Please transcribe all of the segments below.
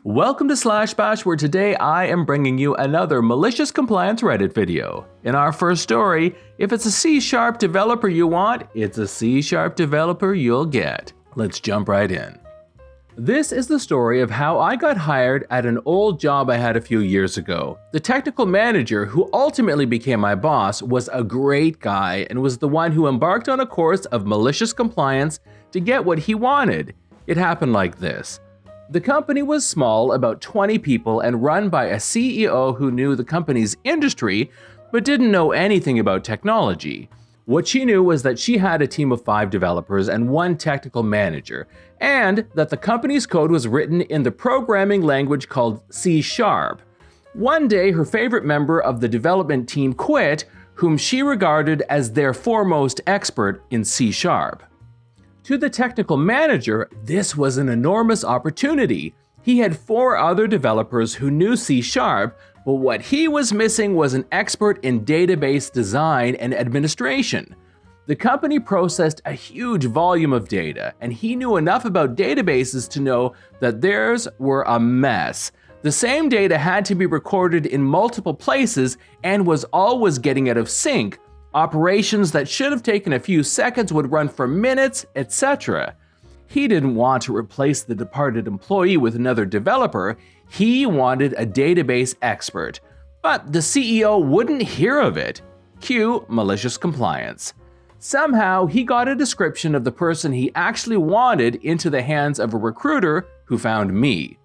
Welcome to Slash Bash, where today I am bringing you another malicious compliance Reddit video. In our first story, if it's a C# developer you want, it's a C# developer you'll get. Let's jump right in. This is the story of how I got hired at an old job I had a few years ago. The technical manager who ultimately became my boss was a great guy and was the one who embarked on a course of malicious compliance to get what he wanted. It happened like this. The company was small, about 20 people, and run by a CEO who knew the company's industry but didn't know anything about technology. What she knew was that she had a team of 5 developers and 1 technical manager, and that the company's code was written in the programming language called C#. One day, her favorite member of the development team quit, whom she regarded as their foremost expert in C#. To the technical manager, this was an enormous opportunity. He had 4 other developers who knew C#, but what he was missing was an expert in database design and administration. The company processed a huge volume of data, and he knew enough about databases to know that theirs were a mess. The same data had to be recorded in multiple places and was always getting out of sync. Operations that should have taken a few seconds would run for minutes, etc. He didn't want to replace the departed employee with another developer. He wanted a database expert. But the CEO wouldn't hear of it. Cue malicious compliance. Somehow, he got a description of the person he actually wanted into the hands of a recruiter who found me.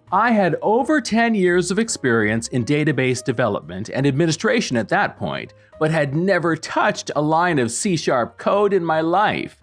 I had over 10 years of experience in database development and administration at that point, but had never touched a line of C# code in my life.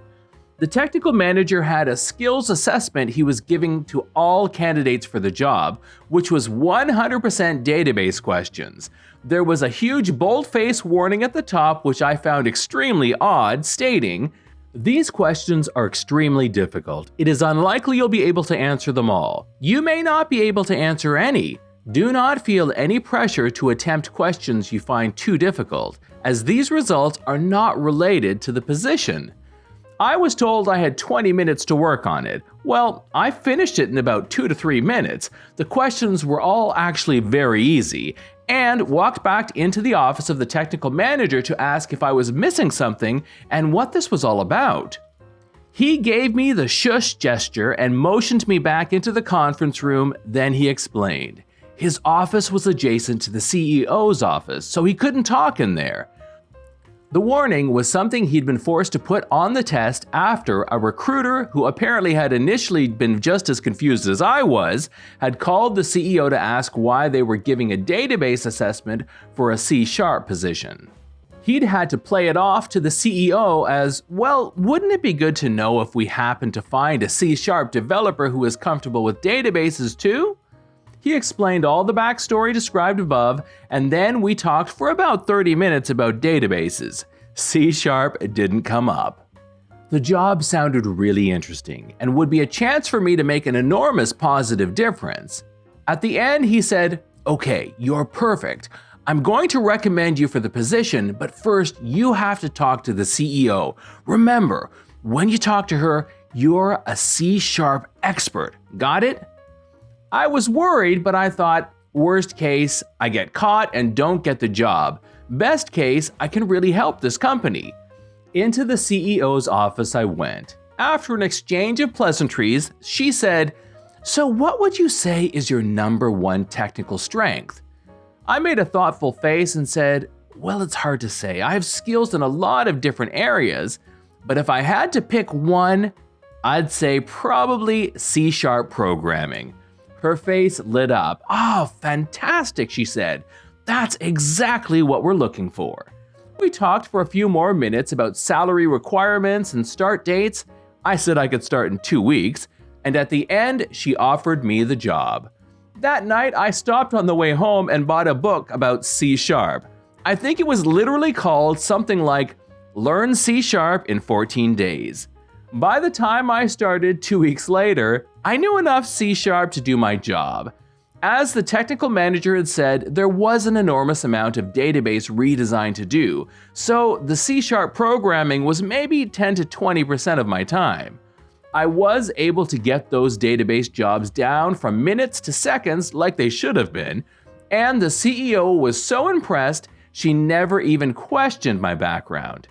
The technical manager had a skills assessment he was giving to all candidates for the job, which was 100% database questions. There was a huge bold-faced warning at the top, which I found extremely odd, stating, "These questions are extremely difficult. It is unlikely you'll be able to answer them all. You may not be able to answer any. Do not feel any pressure to attempt questions you find too difficult, as these results are not related to the position." I was told I had 20 minutes to work on it. Well, I finished it in about 2 to 3 minutes. The questions were all actually very easy, and walked back into the office of the technical manager to ask if I was missing something and what this was all about. He gave me the shush gesture and motioned me back into the conference room, then he explained. His office was adjacent to the CEO's office, so he couldn't talk in there. The warning was something he'd been forced to put on the test after a recruiter, who apparently had initially been just as confused as I was, had called the CEO to ask why they were giving a database assessment for a C# position. He'd had to play it off to the CEO as, well, wouldn't it be good to know if we happen to find a C# developer who is comfortable with databases too? He explained all the backstory described above, and then we talked for about 30 minutes about databases. C# didn't come up. The job sounded really interesting and would be a chance for me to make an enormous positive difference. At the end, he said, "Okay, you're perfect. I'm going to recommend you for the position, but first you have to talk to the CEO. Remember, when you talk to her, you're a C# expert. Got it?" I was worried, but I thought, worst case, I get caught and don't get the job. Best case, I can really help this company. Into the CEO's office I went. After an exchange of pleasantries, she said, "So what would you say is your #1 technical strength?" I made a thoughtful face and said, "Well, it's hard to say. I have skills in a lot of different areas, but if I had to pick one, I'd say probably C# programming." Her face lit up. "Oh, fantastic," she said. "That's exactly what we're looking for." We talked for a few more minutes about salary requirements and start dates. I said I could start in 2 weeks, and at the end, she offered me the job. That night, I stopped on the way home and bought a book about C#. I think it was literally called something like Learn C# in 14 Days. By the time I started 2 weeks later, I knew enough C# to do my job. As the technical manager had said, there was an enormous amount of database redesign to do, so the C# programming was maybe 10 to 20% of my time. I was able to get those database jobs down from minutes to seconds like they should have been, and the CEO was so impressed she never even questioned my background.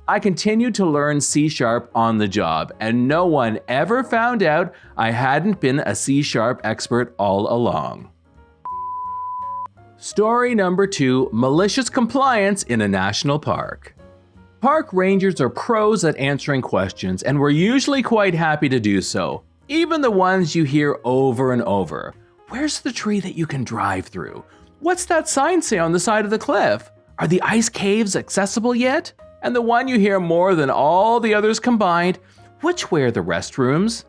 I continued to learn C# on the job, and no one ever found out I hadn't been a C# expert all along. Story number 2, malicious compliance in a national park. Park rangers are pros at answering questions, and we're usually quite happy to do so, even the ones you hear over and over. Where's the tree that you can drive through? What's that sign say on the side of the cliff? Are the ice caves accessible yet? And the one you hear more than all the others combined, which way are the restrooms?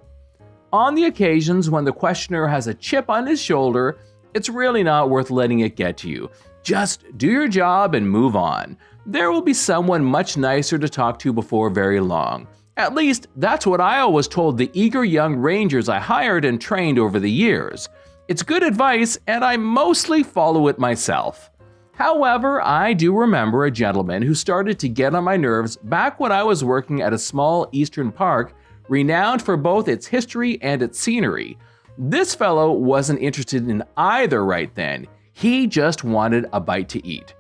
On the occasions when the questioner has a chip on his shoulder, it's really not worth letting it get to you. Just do your job and move on. There will be someone much nicer to talk to before very long. At least, that's what I always told the eager young rangers I hired and trained over the years. It's good advice, and I mostly follow it myself. However, I do remember a gentleman who started to get on my nerves back when I was working at a small eastern park renowned for both its history and its scenery. This fellow wasn't interested in either right then. He just wanted a bite to eat.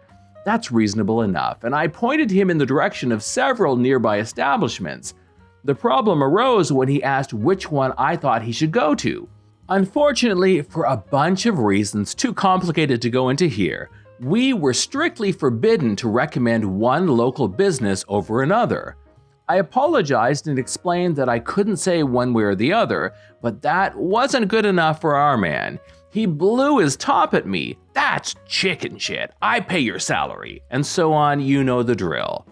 That's reasonable enough, and I pointed him in the direction of several nearby establishments. The problem arose when he asked which one I thought he should go to. Unfortunately, for a bunch of reasons too complicated to go into here, we were strictly forbidden to recommend one local business over another. I apologized and explained that I couldn't say one way or the other, but that wasn't good enough for our man. He blew his top at me. That's chicken shit. I pay your salary. And so on, you know the drill.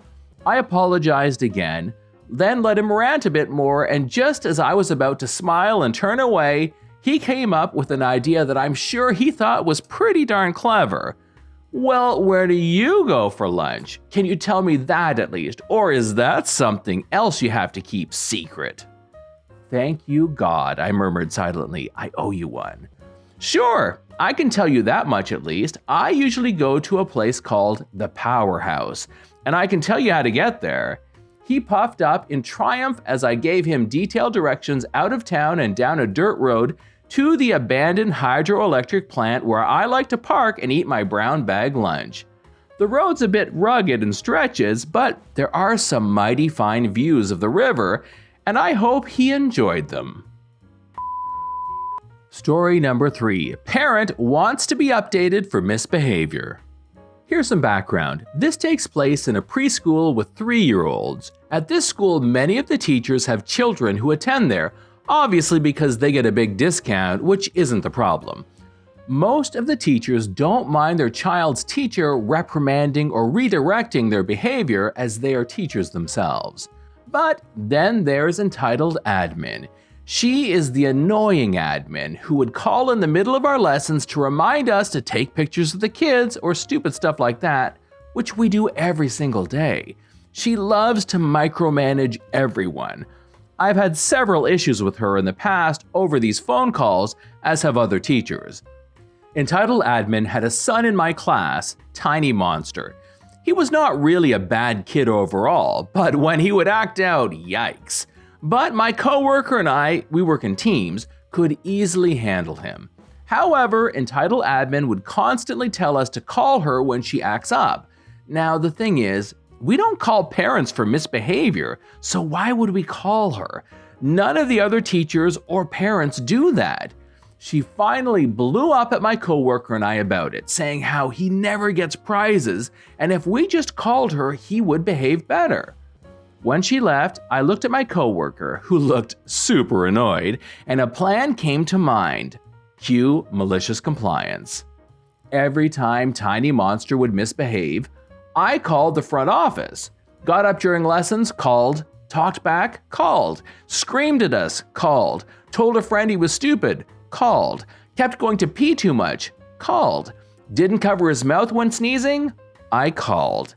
I apologized again, then let him rant a bit more, and just as I was about to smile and turn away, he came up with an idea that I'm sure he thought was pretty darn clever. Well, where do you go for lunch? Can you tell me that at least? Or is that something else you have to keep secret? Thank you, God, I murmured silently. I owe you one. Sure, I can tell you that much at least. I usually go to a place called the Powerhouse, and I can tell you how to get there. He puffed up in triumph as I gave him detailed directions out of town and down a dirt road to the abandoned hydroelectric plant where I like to park and eat my brown bag lunch. The road's a bit rugged and stretches, but there are some mighty fine views of the river, and I hope he enjoyed them. Story number 3. Parent wants to be updated for misbehavior. Here's some background. This takes place in a preschool with 3-year-olds. At this school, many of the teachers have children who attend there, obviously because they get a big discount, which isn't the problem. Most of the teachers don't mind their child's teacher reprimanding or redirecting their behavior as they are teachers themselves. But then there's entitled admin. She is the annoying admin who would call in the middle of our lessons to remind us to take pictures of the kids or stupid stuff like that, which we do every single day. She loves to micromanage everyone. I've had several issues with her in the past over these phone calls, as have other teachers. Entitled admin had a son in my class, Tiny Monster. He was not really a bad kid overall, but when he would act out, yikes. But my coworker and I, we work in teams, could easily handle him. However, entitled admin would constantly tell us to call her when she acts up. Now the thing is, we don't call parents for misbehavior, so why would we call her? None of the other teachers or parents do that. She finally blew up at my coworker and I about it, saying how he never gets prizes, and if we just called her, he would behave better. When she left, I looked at my coworker, who looked super annoyed, and a plan came to mind. Cue malicious compliance. Every time Tiny Monster would misbehave, I called the front office, got up during lessons, called, talked back, called, screamed at us, called, told a friend he was stupid, called, kept going to pee too much, called, didn't cover his mouth when sneezing, I called.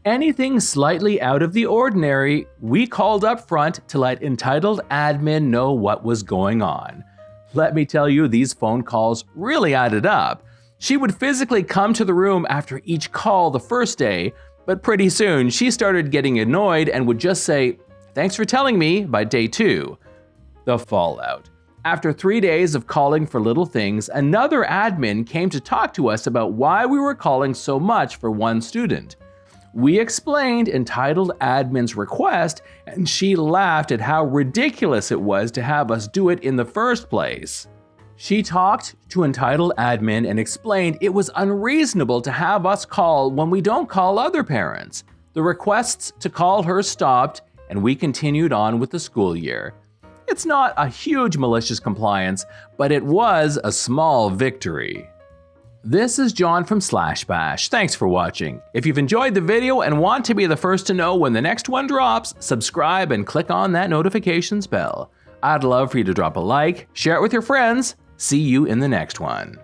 Anything slightly out of the ordinary, we called up front to let entitled admin know what was going on. Let me tell you, these phone calls really added up. She would physically come to the room after each call the first day, but pretty soon she started getting annoyed and would just say, "Thanks for telling me," by day 2. The fallout. After 3 days of calling for little things, another admin came to talk to us about why we were calling so much for one student. We explained entitled admin's request, and she laughed at how ridiculous it was to have us do it in the first place. She talked to entitled admin and explained it was unreasonable to have us call when we don't call other parents. The requests to call her stopped, and we continued on with the school year. It's not a huge malicious compliance, but it was a small victory. This is John from Slashbash. Thanks for watching. If you've enjoyed the video and want to be the first to know when the next one drops, subscribe and click on that notifications bell. I'd love for you to drop a like, share it with your friends. See you in the next one.